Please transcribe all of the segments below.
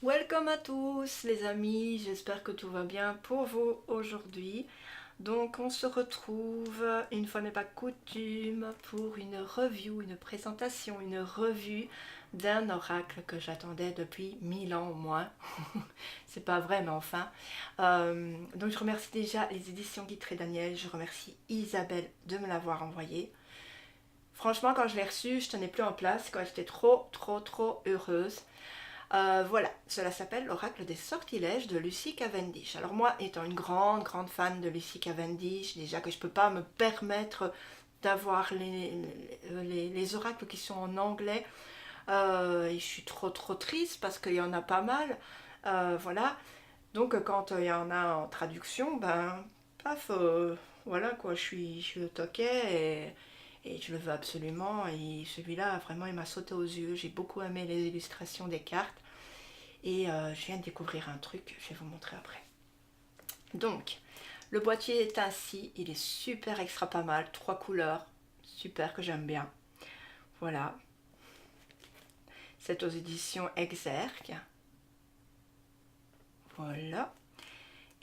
Welcome à tous les amis, j'espère que tout va bien pour vous aujourd'hui. Donc on se retrouve, une fois n'est pas coutume, pour une review, une présentation, une revue d'un oracle que j'attendais depuis 1000 ans au moins. C'est pas vrai mais enfin. Donc je remercie déjà les éditions Guitry Daniel, je remercie Isabelle de me l'avoir envoyé. Franchement quand je l'ai reçu, je tenais plus en place, quoi. J'étais trop heureuse. Voilà, cela s'appelle l'oracle des sortilèges de Lucy Cavendish. Alors moi, étant une grande fan de Lucy Cavendish, déjà que je ne peux pas me permettre d'avoir les oracles qui sont en anglais, et je suis trop triste parce qu'il y en a pas mal. Voilà, donc quand il y en a en traduction, ben, paf, voilà quoi, je suis au taquet et je le veux absolument. Et celui-là, vraiment, il m'a sauté aux yeux. J'ai beaucoup aimé les illustrations des cartes. Et je viens de découvrir un truc, je vais vous montrer après. Donc, le boîtier est ainsi, il est super extra pas mal, 3 couleurs, super que j'aime bien. Voilà, c'est aux éditions Exergue. Voilà.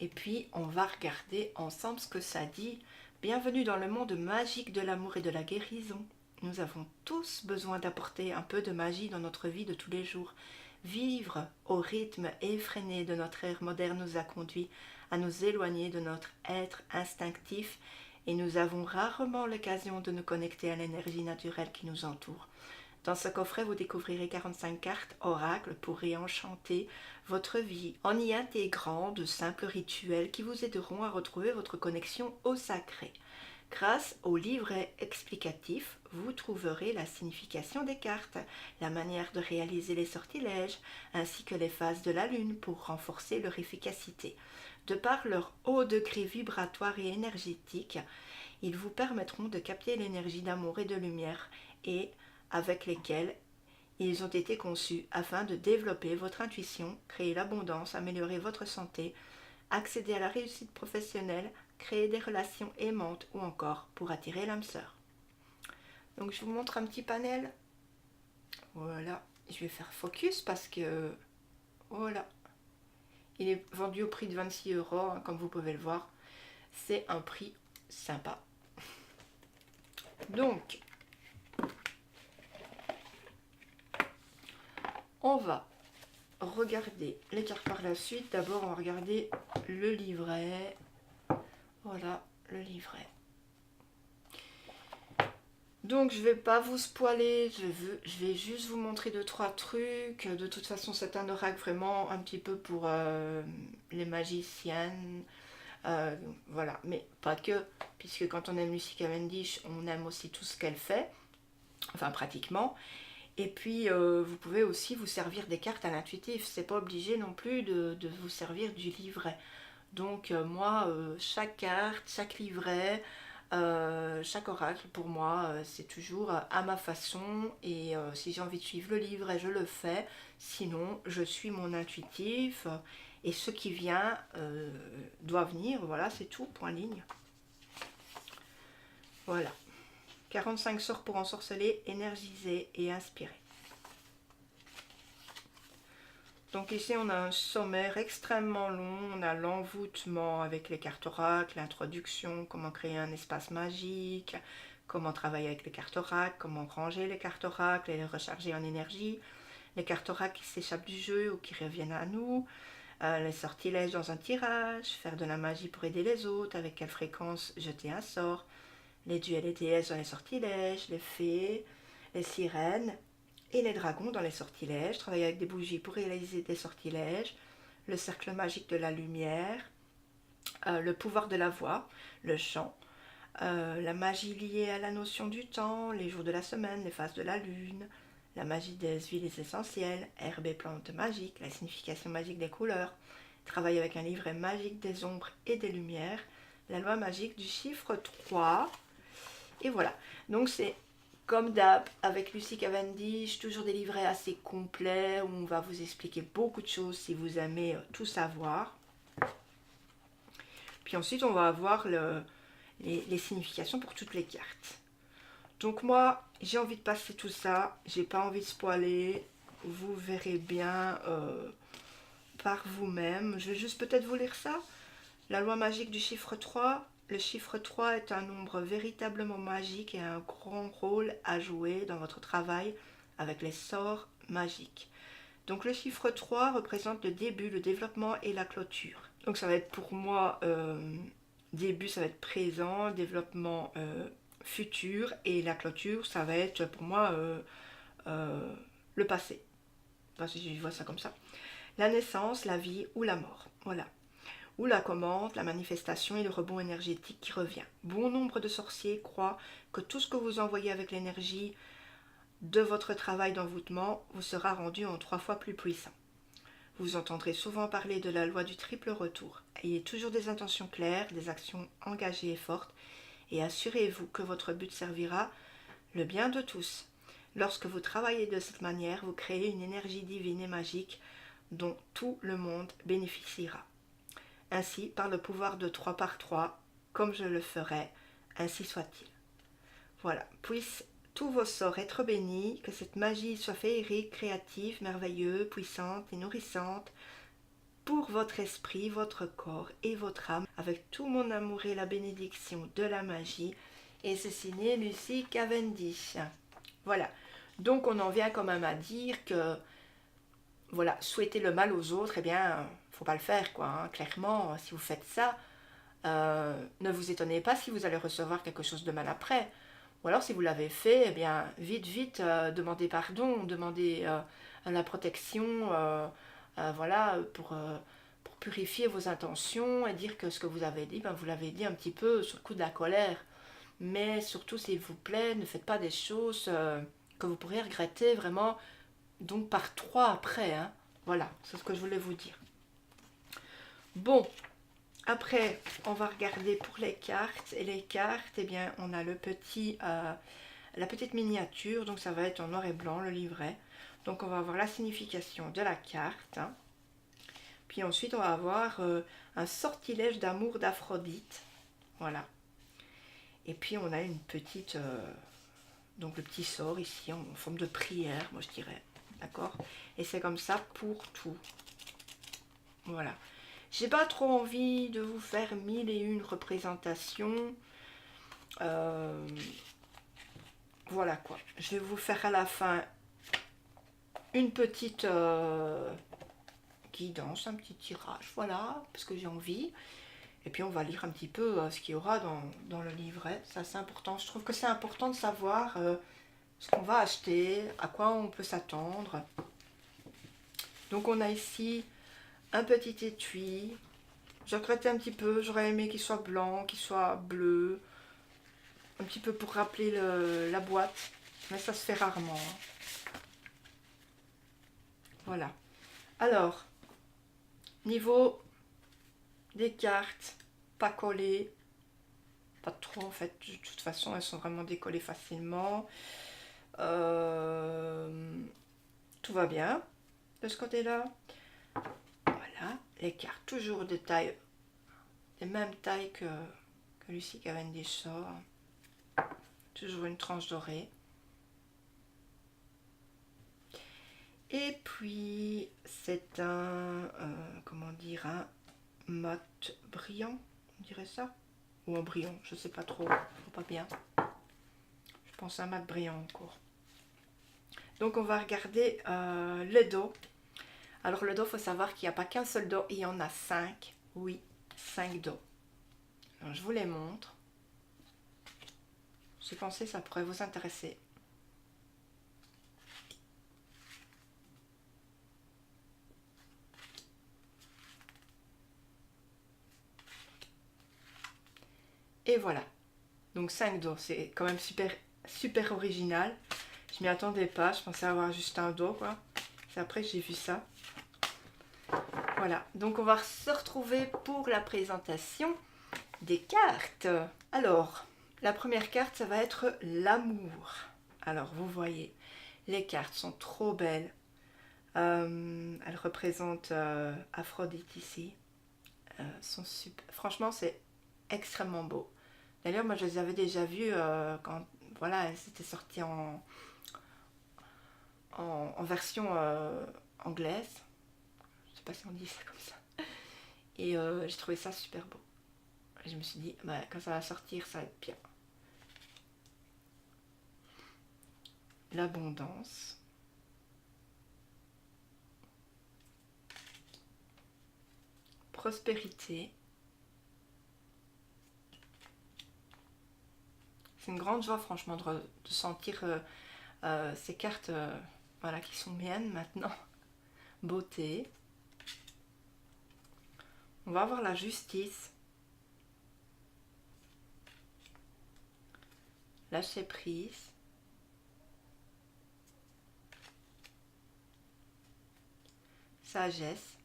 Et puis, on va regarder ensemble ce que ça dit. Bienvenue dans le monde magique de l'amour et de la guérison. Nous avons tous besoin d'apporter un peu de magie dans notre vie de tous les jours. Vivre au rythme effréné de notre ère moderne nous a conduits à nous éloigner de notre être instinctif et nous avons rarement l'occasion de nous connecter à l'énergie naturelle qui nous entoure. Dans ce coffret, vous découvrirez 45 cartes oracles pour réenchanter votre vie en y intégrant de simples rituels qui vous aideront à retrouver votre connexion au sacré. Grâce au livret explicatif, vous trouverez la signification des cartes, la manière de réaliser les sortilèges, ainsi que les phases de la lune pour renforcer leur efficacité. De par leur haut degré vibratoire et énergétique, ils vous permettront de capter l'énergie d'amour et de lumière et avec lesquels ils ont été conçus afin de développer votre intuition, créer l'abondance, améliorer votre santé, accéder à la réussite professionnelle, créer des relations aimantes ou encore pour attirer l'âme sœur. Donc je vous montre un petit panel. Voilà, je vais faire focus parce que voilà, il est vendu au prix de 26 €, hein, comme vous pouvez le voir. C'est un prix sympa. Donc, on va regarder les cartes par la suite. D'abord, on va regarder le livret. Voilà, le livret. Donc, je vais pas vous spoiler, je vais juste vous montrer 2-3 trucs. De toute façon, c'est un oracle vraiment un petit peu pour les magiciennes. Voilà, mais pas que, puisque quand on aime Lucy Cavendish, on aime aussi tout ce qu'elle fait, enfin pratiquement. Et puis, vous pouvez aussi vous servir des cartes à l'intuitif. C'est pas obligé non plus de vous servir du livret. Donc, moi, chaque carte, chaque livret, chaque oracle, pour moi, c'est toujours à ma façon. Et si j'ai envie de suivre le livret, je le fais. Sinon, je suis mon intuitif. Et ce qui vient doit venir. Voilà, c'est tout, point ligne. Voilà. 45 sorts pour ensorceler, énergiser et inspirer. Donc ici on a un sommaire extrêmement long, on a l'envoûtement avec les cartes oracles, l'introduction, comment créer un espace magique, comment travailler avec les cartes oracles, comment ranger les cartes oracles et les recharger en énergie, les cartes oracles qui s'échappent du jeu ou qui reviennent à nous, les sortilèges dans un tirage, faire de la magie pour aider les autres, avec quelle fréquence jeter un sort, les dieux et les déesses dans les sortilèges, les fées, les sirènes et les dragons dans les sortilèges, travailler avec des bougies pour réaliser des sortilèges, le cercle magique de la lumière, le pouvoir de la voix, le chant, la magie liée à la notion du temps, les jours de la semaine, les phases de la lune, la magie des huiles essentielles, herbes et plantes magiques, la signification magique des couleurs, travailler avec un livret magique des ombres et des lumières, la loi magique du chiffre 3. Et voilà, donc c'est comme d'hab avec Lucy Cavendish, toujours des livrets assez complets où on va vous expliquer beaucoup de choses si vous aimez tout savoir. Puis ensuite on va avoir les significations pour toutes les cartes. Donc moi j'ai envie de passer tout ça, j'ai pas envie de spoiler, vous verrez bien par vous-même. Je vais juste peut-être vous lire ça. La loi magique du chiffre 3. Le chiffre 3 est un nombre véritablement magique et a un grand rôle à jouer dans votre travail avec les sorts magiques. Donc le chiffre 3 représente le début, le développement et la clôture. Donc ça va être pour moi, début ça va être présent, développement futur, et la clôture ça va être pour moi le passé. Enfin, si je vois ça comme ça. La naissance, la vie ou la mort. Voilà. Ou la commande, la manifestation et le rebond énergétique qui revient. Bon nombre de sorciers croient que tout ce que vous envoyez avec l'énergie de votre travail d'envoûtement vous sera rendu en 3 fois plus puissant. Vous entendrez souvent parler de la loi du triple retour. Ayez toujours des intentions claires, des actions engagées et fortes, et assurez-vous que votre but servira le bien de tous. Lorsque vous travaillez de cette manière, vous créez une énergie divine et magique dont tout le monde bénéficiera. Ainsi, par le pouvoir de 3 par 3, comme je le ferai, ainsi soit-il. Voilà, puissent tous vos sorts être bénis, que cette magie soit féerique, créative, merveilleuse, puissante et nourrissante pour votre esprit, votre corps et votre âme, avec tout mon amour et la bénédiction de la magie. Et c'est signé Lucie Cavendish. Voilà, donc on en vient quand même à dire que voilà, souhaiter le mal aux autres, eh bien, faut pas le faire, quoi. Hein. Clairement, si vous faites ça, ne vous étonnez pas si vous allez recevoir quelque chose de mal après. Ou alors, si vous l'avez fait, eh bien, vite, demandez pardon, demandez la protection, voilà, pour purifier vos intentions et dire que ce que vous avez dit, ben, vous l'avez dit un petit peu sous le coup de la colère. Mais surtout, s'il vous plaît, ne faites pas des choses que vous pourrez regretter vraiment. Donc par 3 après, hein. Voilà, c'est ce que je voulais vous dire. Bon, après, on va regarder pour les cartes. Et les cartes, eh bien, on a la petite miniature. Donc ça va être en noir et blanc, le livret. Donc on va avoir la signification de la carte. Hein. Puis ensuite, on va avoir un sortilège d'amour d'Aphrodite. Voilà. Et puis on a une petite... donc le petit sort ici, en forme de prière, moi je dirais. D'accord? Et c'est comme ça pour tout. Voilà. J'ai pas trop envie de vous faire 1001 représentations. Voilà quoi. Je vais vous faire à la fin une petite guidance, un petit tirage. Voilà, parce que j'ai envie. Et puis on va lire un petit peu ce qu'il y aura dans le livret. Ça c'est important. Je trouve que c'est important de savoir... ce qu'on va acheter, à quoi on peut s'attendre. Donc on a ici un petit étui. J'ai regretté un petit peu, j'aurais aimé qu'il soit blanc, qu'il soit bleu. Un petit peu pour rappeler la boîte. Mais ça se fait rarement. Hein. Voilà. Alors, niveau des cartes, pas collées. Pas trop en fait, de toute façon elles sont vraiment décollées facilement. Tout va bien de ce côté-là. Voilà, les cartes toujours de taille, des mêmes tailles que Lucie Cavendish sort. Toujours une tranche dorée. Et puis c'est comment dire, un mat brillant, on dirait ça, ou un brillant, je sais pas trop, pas bien. Je pense à un mat brillant encore. Donc on va regarder le dos. Alors le dos, il faut savoir qu'il n'y a pas qu'un seul dos, il y en a 5. Oui, 5 dos. Alors, je vous les montre. J'ai pensé que ça pourrait vous intéresser. Et voilà. Donc 5 dos, c'est quand même super original. Je m'y attendais pas, je pensais avoir juste un dos quoi. C'est après que j'ai vu ça. Voilà, donc on va se retrouver pour la présentation des cartes. Alors, la première carte, ça va être l'amour. Alors, vous voyez, les cartes sont trop belles. Elles représentent Aphrodite ici. Sont super... Franchement, c'est extrêmement beau. D'ailleurs, moi, je les avais déjà vues quand voilà, elles étaient sorties en version anglaise. Je sais pas si on dit ça comme ça. Et j'ai trouvé ça super beau. Et je me suis dit, bah, quand ça va sortir, ça va être bien. L'abondance. Prospérité. C'est une grande joie, franchement, de sentir ces cartes voilà, qui sont miennes maintenant. Beauté. On va avoir la justice. Lâcher prise. Sagesse.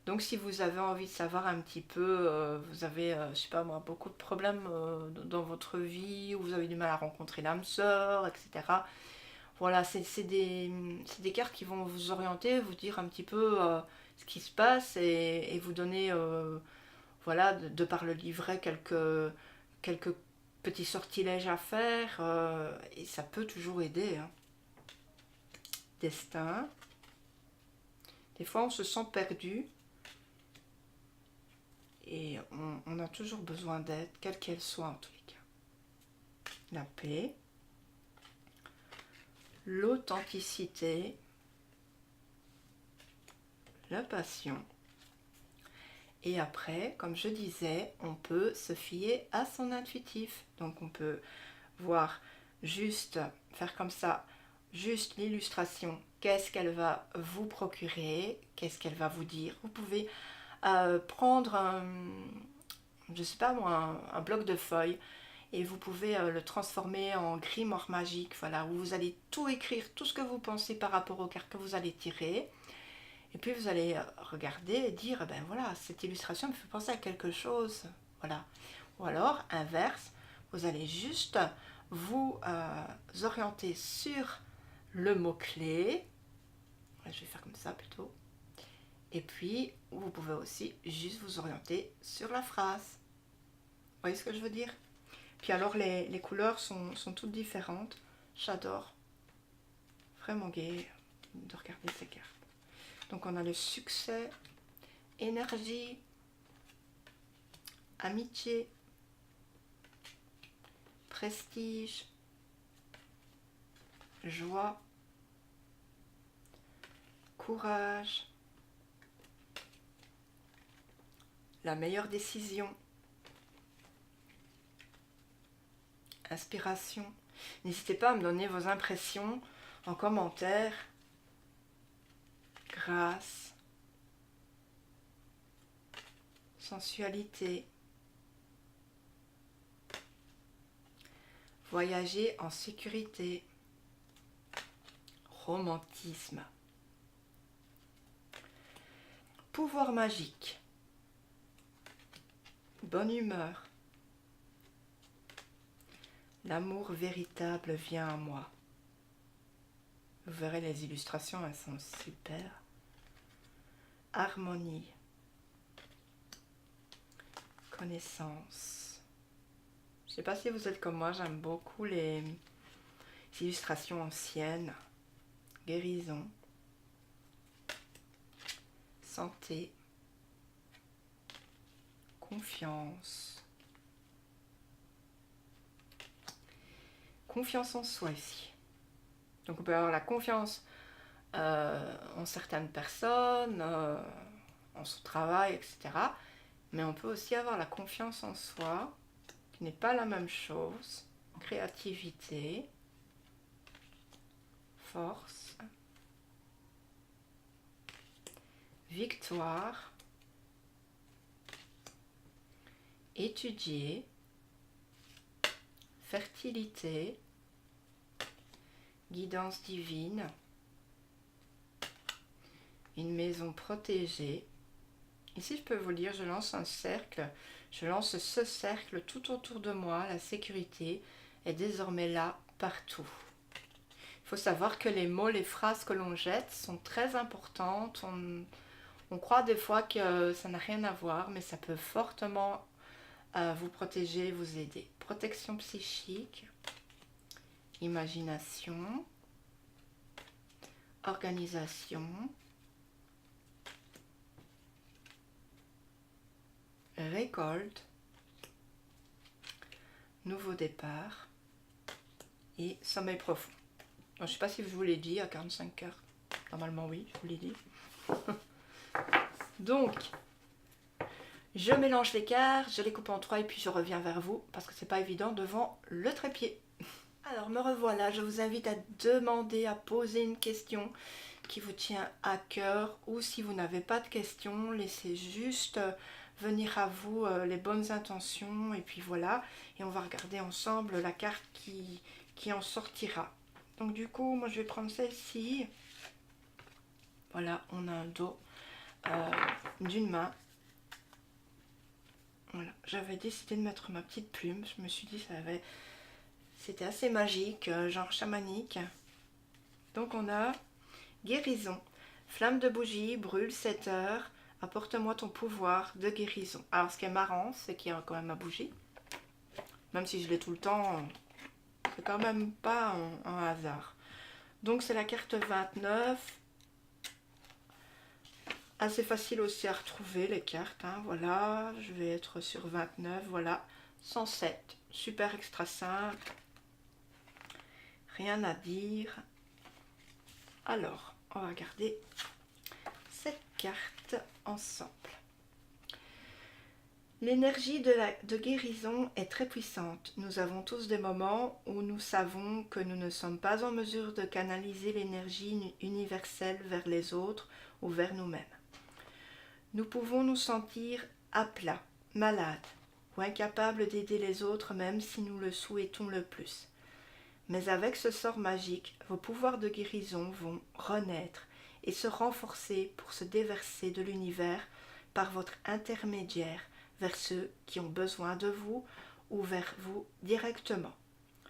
Donc si vous avez envie de savoir un petit peu, vous avez, je sais pas moi, beaucoup de problèmes dans votre vie, ou vous avez du mal à rencontrer l'âme sœur, etc. Voilà, c'est des cartes qui vont vous orienter, vous dire un petit peu ce qui se passe et vous donner, voilà, de par le livret, quelques petits sortilèges à faire, et ça peut toujours aider. Hein. Destin. Des fois on se sent perdu. Et on a toujours besoin d'aide, quelle qu'elle soit en tous les cas. La paix, l'authenticité, la passion. Et après, comme je disais, on peut se fier à son intuitif. Donc on peut voir juste, faire comme ça, juste l'illustration. Qu'est-ce qu'elle va vous procurer? Qu'est-ce qu'elle va vous dire? Vous pouvez prendre je sais pas moi, un bloc de feuilles et vous pouvez le transformer en grimoire magique, voilà, où vous allez tout écrire, tout ce que vous pensez par rapport aux cartes que vous allez tirer. Et puis vous allez regarder et dire, ben voilà, cette illustration me fait penser à quelque chose, voilà. Ou alors, inverse, vous allez juste vous orienter sur le mot-clé. Je vais faire comme ça plutôt. Et puis, vous pouvez aussi juste vous orienter sur la phrase. Vous voyez ce que je veux dire? Puis alors, les couleurs sont toutes différentes. J'adore. Vraiment gai de regarder ces cartes. Donc, on a le succès, énergie, amitié, prestige, joie, courage, la meilleure décision, inspiration. N'hésitez pas à me donner vos impressions en commentaire. Grâce, sensualité, voyager en sécurité, romantisme, pouvoir magique, bonne humeur, l'amour véritable vient à moi. Vous verrez les illustrations, elles sont super. Harmonie, connaissance. Je ne sais pas si vous êtes comme moi, j'aime beaucoup les illustrations anciennes. Guérison, santé, confiance, confiance en soi ici. Donc on peut avoir la confiance en certaines personnes, en son travail, etc. Mais on peut aussi avoir la confiance en soi, qui n'est pas la même chose. Créativité, force, victoire, étudier, fertilité, guidance divine, une maison protégée. Ici, je peux vous dire, je lance un cercle, je lance ce cercle tout autour de moi, la sécurité est désormais là partout. Il faut savoir que les mots, les phrases que l'on jette sont très importantes. On croit des fois que ça n'a rien à voir, mais ça peut fortement vous protéger, vous aider. Protection psychique, imagination, organisation, récolte, nouveau départ et sommeil profond. Alors, je ne sais pas si je vous l'ai dit à 45 heures. Normalement oui, je vous l'ai dit. Donc, je mélange les quarts, je les coupe en 3 et puis je reviens vers vous parce que c'est pas évident devant le trépied. Alors me revoilà, je vous invite à demander, à poser une question qui vous tient à cœur, ou si vous n'avez pas de questions, laissez juste venir à vous les bonnes intentions et puis voilà, et on va regarder ensemble la carte qui en sortira. Donc du coup, moi je vais prendre celle-ci. Voilà, on a un dos d'une main. Voilà, j'avais décidé de mettre ma petite plume, je me suis dit c'était assez magique, genre chamanique. Donc on a guérison, flamme de bougie, brûle 7 heures, apporte-moi ton pouvoir de guérison. Alors ce qui est marrant, c'est qu'il y a quand même ma bougie, même si je l'ai tout le temps, c'est quand même pas un hasard. Donc c'est la carte 29, assez facile aussi à retrouver les cartes, hein. Voilà, je vais être sur 29, voilà, 107, super extra simple, rien à dire. Alors, on va regarder cette carte ensemble. L'énergie de guérison est très puissante. Nous avons tous des moments où nous savons que nous ne sommes pas en mesure de canaliser l'énergie universelle vers les autres ou vers nous-mêmes. Nous pouvons nous sentir à plat, malades ou incapables d'aider les autres même si nous le souhaitons le plus. Mais avec ce sort magique, vos pouvoirs de guérison vont renaître et se renforcer pour se déverser de l'univers par votre intermédiaire vers ceux qui ont besoin de vous ou vers vous directement.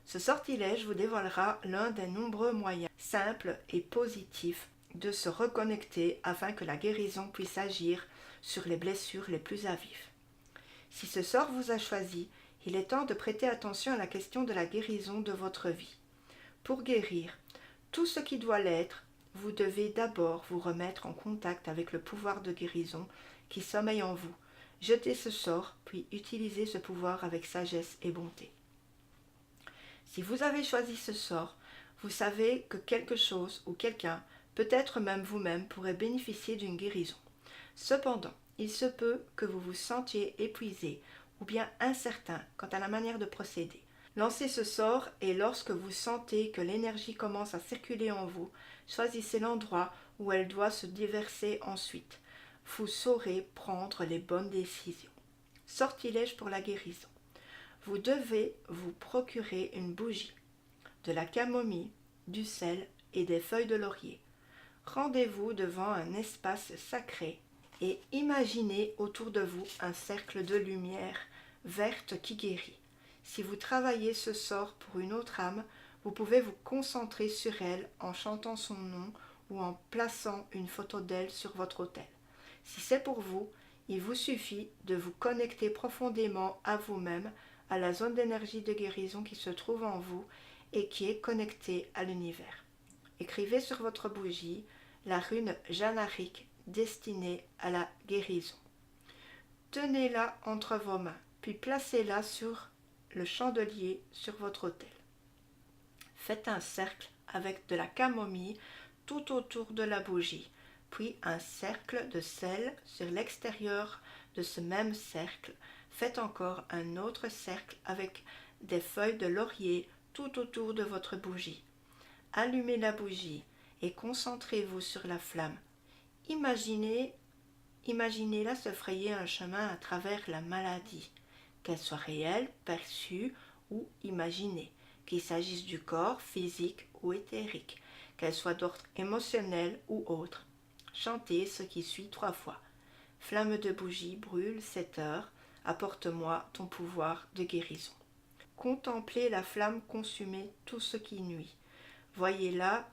Ce sortilège vous dévoilera l'un des nombreux moyens simples et positifs de se reconnecter afin que la guérison puisse agir sur les blessures les plus à vif. Si ce sort vous a choisi, il est temps de prêter attention à la question de la guérison de votre vie. Pour guérir tout ce qui doit l'être, vous devez d'abord vous remettre en contact avec le pouvoir de guérison qui sommeille en vous. Jetez ce sort, puis utilisez ce pouvoir avec sagesse et bonté. Si vous avez choisi ce sort, vous savez que quelque chose ou quelqu'un, peut-être même vous-même, pourrait bénéficier d'une guérison. Cependant, il se peut que vous vous sentiez épuisé ou bien incertain quant à la manière de procéder. Lancez ce sort et lorsque vous sentez que l'énergie commence à circuler en vous, choisissez l'endroit où elle doit se déverser ensuite. Vous saurez prendre les bonnes décisions. Sortilège pour la guérison. Vous devez vous procurer une bougie, de la camomille, du sel et des feuilles de laurier. Rendez-vous devant un espace sacré et imaginez autour de vous un cercle de lumière verte qui guérit. Si vous travaillez ce sort pour une autre âme, vous pouvez vous concentrer sur elle en chantant son nom ou en plaçant une photo d'elle sur votre autel. Si c'est pour vous, il vous suffit de vous connecter profondément à vous-même, à la zone d'énergie de guérison qui se trouve en vous et qui est connectée à l'univers. Écrivez sur votre bougie la rune Janarik destinée à la guérison. Tenez-la entre vos mains, puis placez-la sur le chandelier sur votre autel. Faites un cercle avec de la camomille tout autour de la bougie, puis un cercle de sel sur l'extérieur de ce même cercle. Faites encore un autre cercle avec des feuilles de laurier tout autour de votre bougie. Allumez la bougie et concentrez-vous sur la flamme. Imaginez-la se frayer un chemin à travers la maladie, qu'elle soit réelle, perçue ou imaginée, qu'il s'agisse du corps physique ou éthérique, qu'elle soit d'ordre émotionnel ou autre. Chantez ce qui suit 3 fois. Flamme de bougie brûle 7 heures, apporte-moi ton pouvoir de guérison. Contemplez la flamme consumer tout ce qui nuit. Voyez-la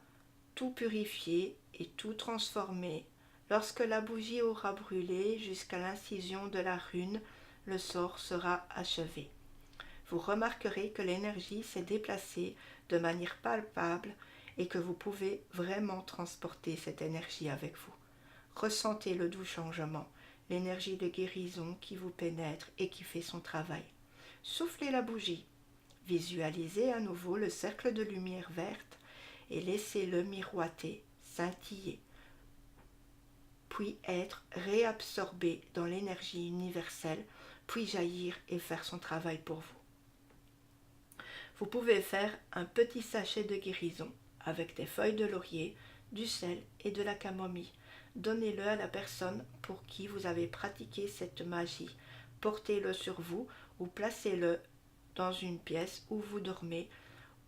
tout purifier et tout transformer. Lorsque la bougie aura brûlé jusqu'à l'incision de la rune, le sort sera achevé. Vous remarquerez que l'énergie s'est déplacée de manière palpable et que vous pouvez vraiment transporter cette énergie avec vous. Ressentez le doux changement. l'énergie de guérison qui vous pénètre et qui fait son travail. Soufflez la bougie. Visualisez à nouveau le cercle de lumière verte et laissez-le miroiter, scintiller, puis être réabsorbé dans l'énergie universelle, puis jaillir et faire son travail pour vous. Vous pouvez faire un petit sachet de guérison avec des feuilles de laurier, du sel et de la camomille. Donnez-le à la personne pour qui vous avez pratiqué cette magie. Portez-le sur vous ou placez-le dans une pièce où vous dormez,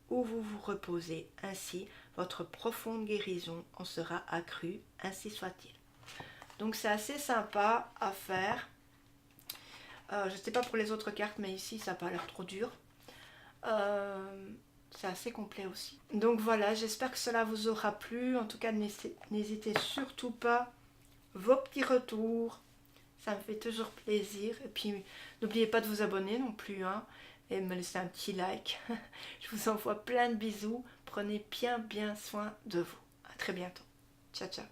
où vous vous reposez. Ainsi, votre profonde guérison en sera accrue, ainsi soit-il. Donc c'est assez sympa à faire. Je ne sais pas pour les autres cartes, mais ici ça n'a pas l'air trop dur. C'est assez complet aussi. Donc voilà, j'espère que cela vous aura plu. En tout cas, n'hésitez surtout pas. Vos petits retours, ça me fait toujours plaisir. Et puis n'oubliez pas de vous abonner non plus, hein, et me laisser un petit like. Je vous envoie plein de bisous. Prenez bien soin de vous. À très bientôt. Ciao, ciao.